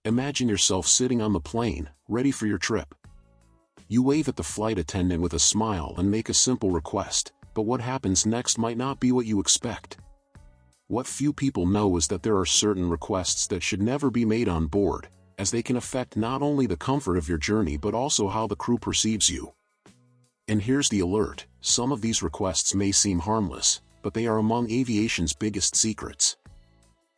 Imagine yourself sitting on the plane, ready for your trip. You wave at the flight attendant with a smile and make a simple request, but what happens next might not be what you expect. What few people know is that there are certain requests that should never be made on board, as they can affect not only the comfort of your journey but also how the crew perceives you. And here's the alert: some of these requests may seem harmless, but they are among aviation's biggest secrets.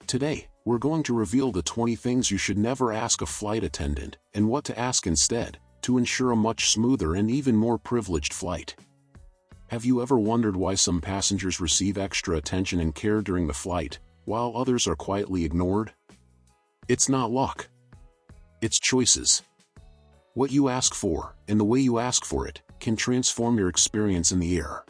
Today, we're going to reveal the 20 things you should never ask a flight attendant, and what to ask instead, to ensure a much smoother and even more privileged flight. Have you ever wondered why some passengers receive extra attention and care during the flight, while others are quietly ignored? It's not luck. It's choices. What you ask for, and the way you ask for it, can transform your experience in the air.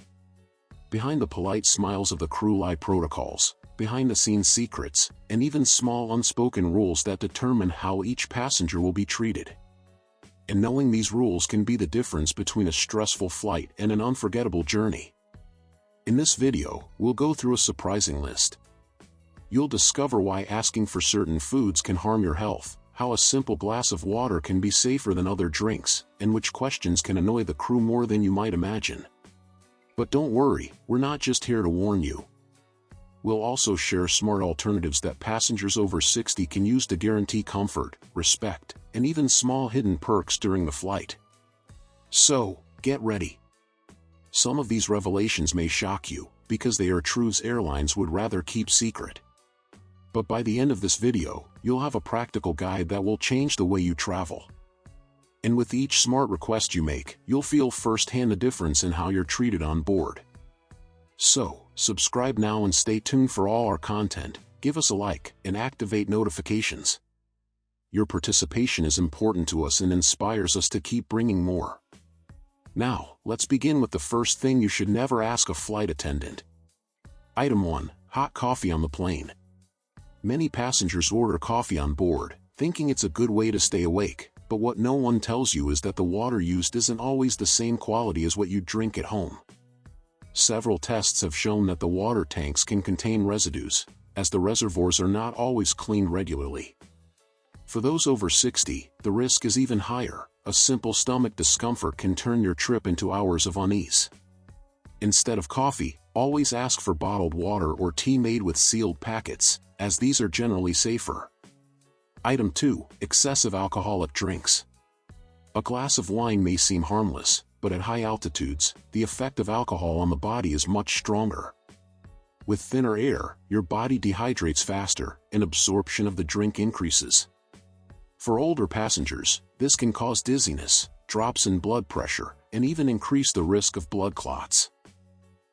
Behind the polite smiles of the crew lie protocols, behind-the-scenes secrets, and even small unspoken rules that determine how each passenger will be treated. And knowing these rules can be the difference between a stressful flight and an unforgettable journey. In this video, we'll go through a surprising list. You'll discover why asking for certain foods can harm your health, how a simple glass of water can be safer than other drinks, and which questions can annoy the crew more than you might imagine. But don't worry, we're not just here to warn you. We'll also share smart alternatives that passengers over 60 can use to guarantee comfort, respect, and even small hidden perks during the flight. So, get ready. Some of these revelations may shock you, because they are truths airlines would rather keep secret. But by the end of this video, you'll have a practical guide that will change the way you travel. And with each smart request you make, you'll feel firsthand the difference in how you're treated on board. So, subscribe now and stay tuned for all our content, give us a like, and activate notifications. Your participation is important to us and inspires us to keep bringing more. Now, let's begin with the first thing you should never ask a flight attendant. Item 1. Hot coffee on the plane. Many passengers order coffee on board, thinking it's a good way to stay awake, but what no one tells you is that the water used isn't always the same quality as what you drink at home. Several tests have shown that the water tanks can contain residues, as the reservoirs are not always cleaned regularly. For those over 60, the risk is even higher. A simple stomach discomfort can turn your trip into hours of unease. Instead of coffee, always ask for bottled water or tea made with sealed packets, as these are generally safer. Item 2. Excessive alcoholic drinks. A glass of wine may seem harmless, but at high altitudes, the effect of alcohol on the body is much stronger. With thinner air, your body dehydrates faster, and absorption of the drink increases. For older passengers, this can cause dizziness, drops in blood pressure, and even increase the risk of blood clots.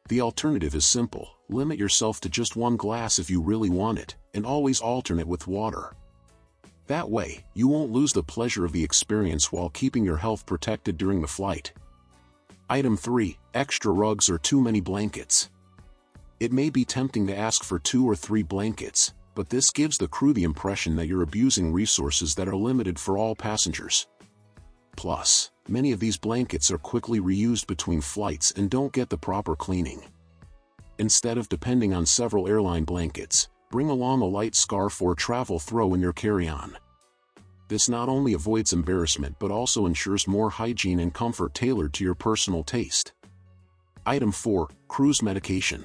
The alternative is simple: limit yourself to just one glass if you really want it, and always alternate with water. That way, you won't lose the pleasure of the experience while keeping your health protected during the flight. Item 3. Extra rugs or too many blankets. It may be tempting to ask for 2 or 3 blankets, but this gives the crew the impression that you're abusing resources that are limited for all passengers. Plus, many of these blankets are quickly reused between flights and don't get the proper cleaning. Instead of depending on several airline blankets, bring along a light scarf or travel throw in your carry-on. This not only avoids embarrassment but also ensures more hygiene and comfort tailored to your personal taste. Item 4. Cruise medication.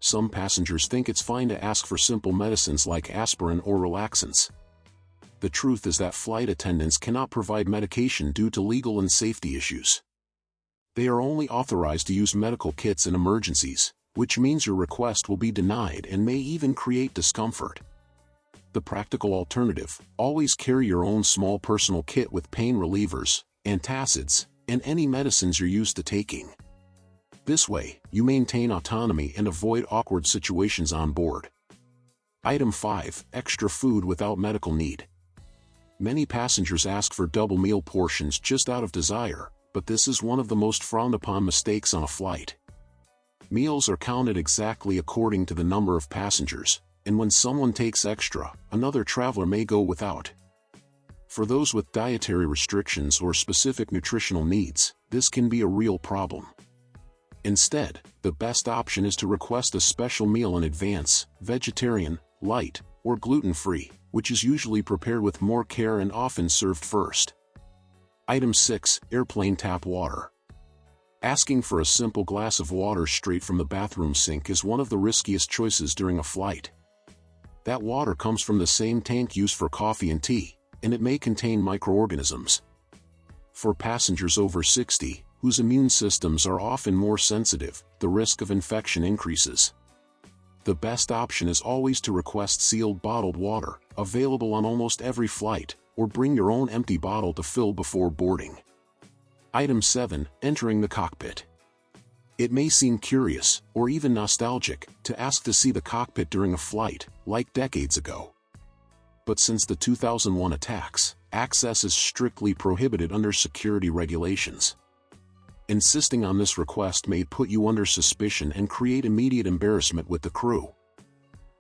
Some passengers think it's fine to ask for simple medicines like aspirin or relaxants. The truth is that flight attendants cannot provide medication due to legal and safety issues. They are only authorized to use medical kits in emergencies, which means your request will be denied and may even create discomfort. The practical alternative: always carry your own small personal kit with pain relievers, antacids, and any medicines you're used to taking. This way, you maintain autonomy and avoid awkward situations on board. Item 5. Extra food without medical need. Many passengers ask for double meal portions just out of desire, but this is one of the most frowned upon mistakes on a flight. Meals are counted exactly according to the number of passengers, and when someone takes extra, another traveler may go without. For those with dietary restrictions or specific nutritional needs, this can be a real problem. Instead, the best option is to request a special meal in advance: vegetarian, light, or gluten-free, which is usually prepared with more care and often served first. Item 6. Airplane tap water. Asking for a simple glass of water straight from the bathroom sink is one of the riskiest choices during a flight. That water comes from the same tank used for coffee and tea, and it may contain microorganisms. For passengers over 60, whose immune systems are often more sensitive, the risk of infection increases. The best option is always to request sealed bottled water, available on almost every flight, or bring your own empty bottle to fill before boarding. Item 7. Entering the cockpit. It may seem curious, or even nostalgic, to ask to see the cockpit during a flight, like decades ago. But since the 2001 attacks, access is strictly prohibited under security regulations. Insisting on this request may put you under suspicion and create immediate embarrassment with the crew.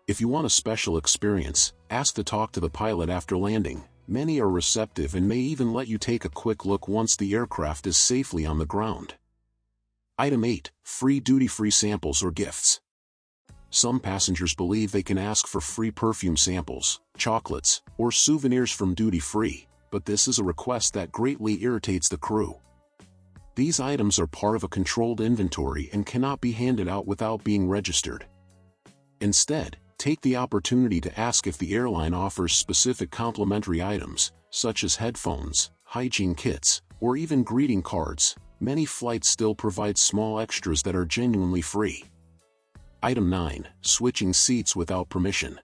If you want a special experience, ask to talk to the pilot after landing. Many are receptive and may even let you take a quick look once the aircraft is safely on the ground. Item 8. Free duty-free samples or gifts. Some passengers believe they can ask for free perfume samples, chocolates, or souvenirs from duty-free, but this is a request that greatly irritates the crew. These items are part of a controlled inventory and cannot be handed out without being registered. Instead, take the opportunity to ask if the airline offers specific complimentary items, such as headphones, hygiene kits, or even greeting cards. Many flights still provide small extras that are genuinely free. Item 9. Switching seats without permission.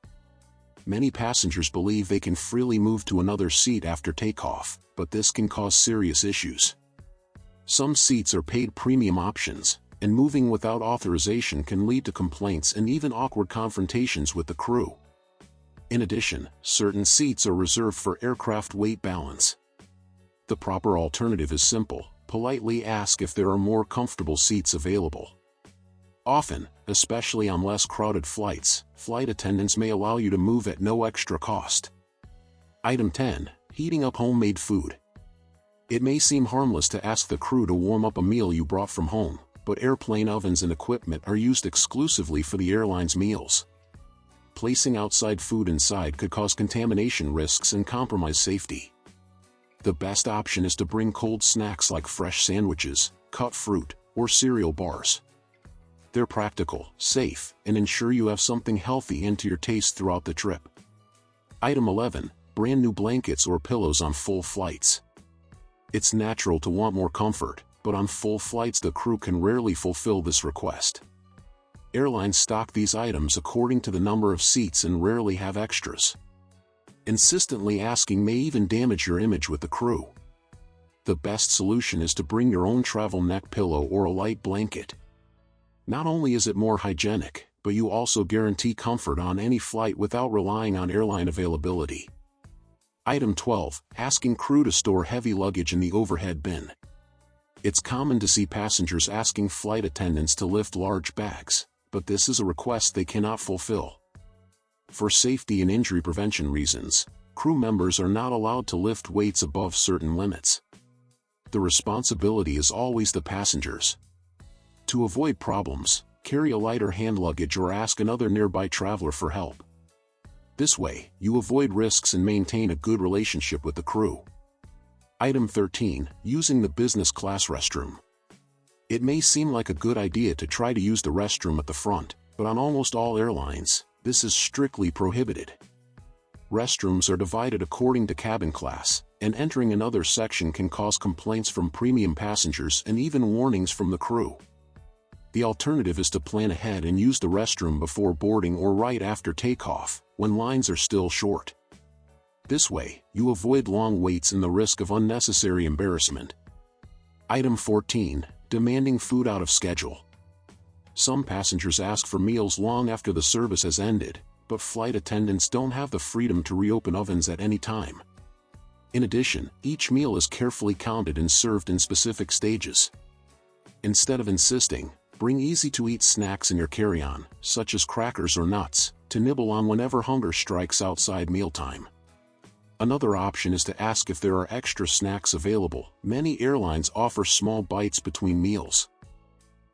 Many passengers believe they can freely move to another seat after takeoff, but this can cause serious issues. Some seats are paid premium options, and moving without authorization can lead to complaints and even awkward confrontations with the crew. In addition, certain seats are reserved for aircraft weight balance. The proper alternative is simple: politely ask if there are more comfortable seats available. Often, especially on less crowded flights, flight attendants may allow you to move at no extra cost. Item 10. Heating up homemade food. It may seem harmless to ask the crew to warm up a meal you brought from home, but airplane ovens and equipment are used exclusively for the airline's meals. Placing outside food inside could cause contamination risks and compromise safety. The best option is to bring cold snacks like fresh sandwiches, cut fruit, or cereal bars. They're practical, safe, and ensure you have something healthy and to your taste throughout the trip. Item 11. Brand new blankets or pillows on full flights. It's natural to want more comfort, but on full flights the crew can rarely fulfill this request. Airlines stock these items according to the number of seats and rarely have extras. Insistently asking may even damage your image with the crew. The best solution is to bring your own travel neck pillow or a light blanket. Not only is it more hygienic, but you also guarantee comfort on any flight without relying on airline availability. Item 12. Asking crew to store heavy luggage in the overhead bin. It's common to see passengers asking flight attendants to lift large bags, but this is a request they cannot fulfill. For safety and injury prevention reasons, crew members are not allowed to lift weights above certain limits. The responsibility is always the passengers. To avoid problems, carry a lighter hand luggage or ask another nearby traveler for help. This way, you avoid risks and maintain a good relationship with the crew. Item 13. Using the business class restroom. It may seem like a good idea to try to use the restroom at the front, but on almost all airlines, this is strictly prohibited. Restrooms are divided according to cabin class, and entering another section can cause complaints from premium passengers and even warnings from the crew. The alternative is to plan ahead and use the restroom before boarding or right after takeoff, when lines are still short. This way, you avoid long waits and the risk of unnecessary embarrassment. Item 14. Demanding food out of schedule. Some passengers ask for meals long after the service has ended, but flight attendants don't have the freedom to reopen ovens at any time. In addition, each meal is carefully counted and served in specific stages. Instead of insisting, bring easy-to-eat snacks in your carry-on, such as crackers or nuts, to nibble on whenever hunger strikes outside mealtime. Another option is to ask if there are extra snacks available. Many airlines offer small bites between meals.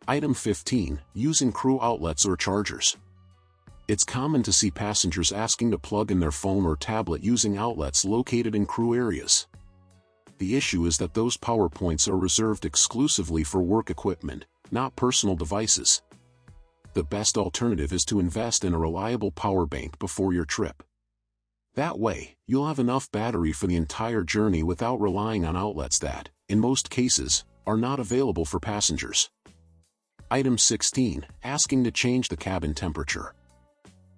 Item 15. Using crew outlets or chargers. It's common to see passengers asking to plug in their phone or tablet using outlets located in crew areas. The issue is that those power points are reserved exclusively for work equipment, not personal devices. The best alternative is to invest in a reliable power bank before your trip. That way, you'll have enough battery for the entire journey without relying on outlets that, in most cases, are not available for passengers. Item 16. Asking to change the cabin temperature.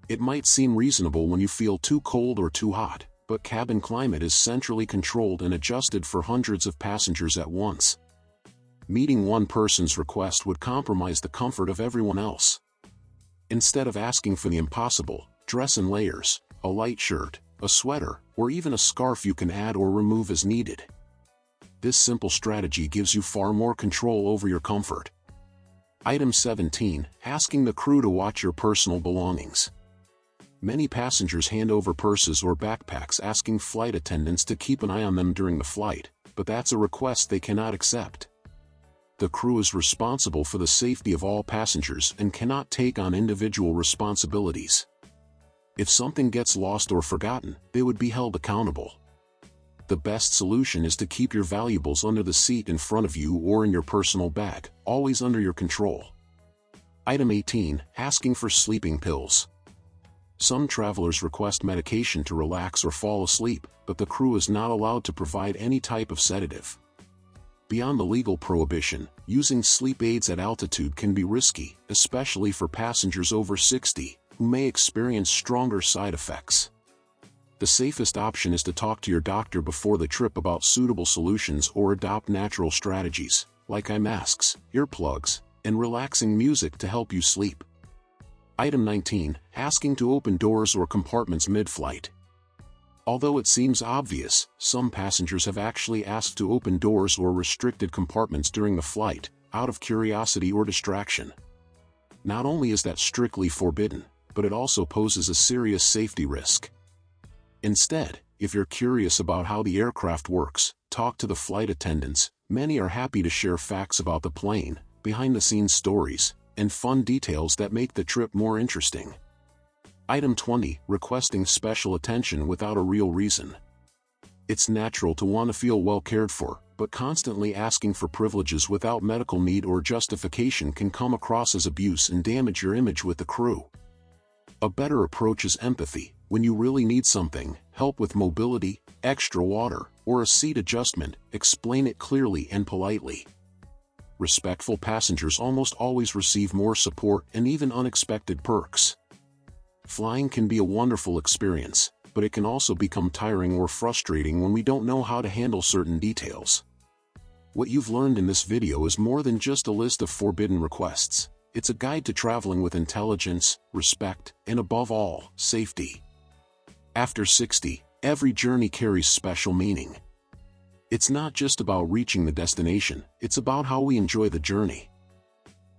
It might seem reasonable when you feel too cold or too hot, but cabin climate is centrally controlled and adjusted for hundreds of passengers at once. Meeting one person's request would compromise the comfort of everyone else. Instead of asking for the impossible, dress in layers, a light shirt, a sweater, or even a scarf you can add or remove as needed. This simple strategy gives you far more control over your comfort. Item 17. Asking the crew to watch your personal belongings. Many passengers hand over purses or backpacks asking flight attendants to keep an eye on them during the flight, but that's a request they cannot accept. The crew is responsible for the safety of all passengers and cannot take on individual responsibilities. If something gets lost or forgotten, they would be held accountable. The best solution is to keep your valuables under the seat in front of you or in your personal bag, always under your control. Item 18. Asking for sleeping pills. Some travelers request medication to relax or fall asleep, but the crew is not allowed to provide any type of sedative. Beyond the legal prohibition, using sleep aids at altitude can be risky, especially for passengers over 60, who may experience stronger side effects. The safest option is to talk to your doctor before the trip about suitable solutions or adopt natural strategies, like eye masks, earplugs, and relaxing music to help you sleep. Item 19. Asking to open doors or compartments mid-flight. Although it seems obvious, some passengers have actually asked to open doors or restricted compartments during the flight, out of curiosity or distraction. Not only is that strictly forbidden, but it also poses a serious safety risk. Instead, if you're curious about how the aircraft works, talk to the flight attendants. Many are happy to share facts about the plane, behind-the-scenes stories, and fun details that make the trip more interesting. Item 20. Requesting special attention without a real reason. It's natural to want to feel well cared for, but constantly asking for privileges without medical need or justification can come across as abuse and damage your image with the crew. A better approach is empathy. When you really need something, help with mobility, extra water, or a seat adjustment, explain it clearly and politely. Respectful passengers almost always receive more support and even unexpected perks. Flying can be a wonderful experience, but it can also become tiring or frustrating when we don't know how to handle certain details. What you've learned in this video is more than just a list of forbidden requests. It's a guide to traveling with intelligence, respect, and above all, safety. After 60, every journey carries special meaning. It's not just about reaching the destination, it's about how we enjoy the journey.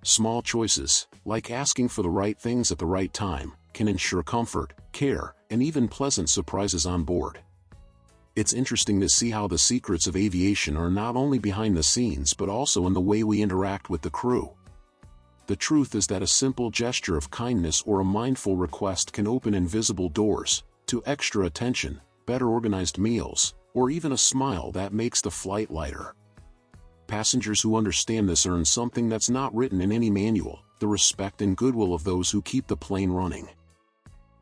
Small choices, like asking for the right things at the right time, can ensure comfort, care, and even pleasant surprises on board. It's interesting to see how the secrets of aviation are not only behind the scenes but also in the way we interact with the crew. The truth is that a simple gesture of kindness or a mindful request can open invisible doors to extra attention, better organized meals, or even a smile that makes the flight lighter. Passengers who understand this earn something that's not written in any manual: the respect and goodwill of those who keep the plane running.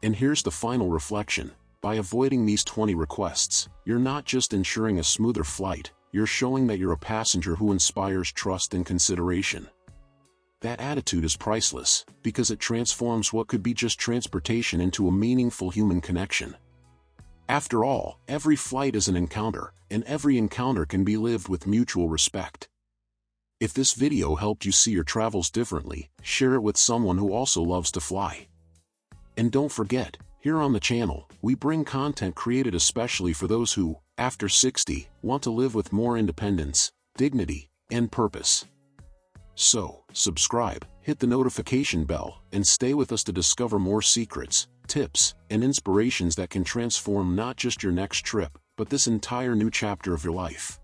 And here's the final reflection: by avoiding these 20 requests, you're not just ensuring a smoother flight, you're showing that you're a passenger who inspires trust and consideration. That attitude is priceless, because it transforms what could be just transportation into a meaningful human connection. After all, every flight is an encounter, and every encounter can be lived with mutual respect. If this video helped you see your travels differently, share it with someone who also loves to fly. And don't forget, here on the channel, we bring content created especially for those who, after 60, want to live with more independence, dignity, and purpose. So, subscribe, hit the notification bell, and stay with us to discover more secrets, tips, and inspirations that can transform not just your next trip, but this entire new chapter of your life.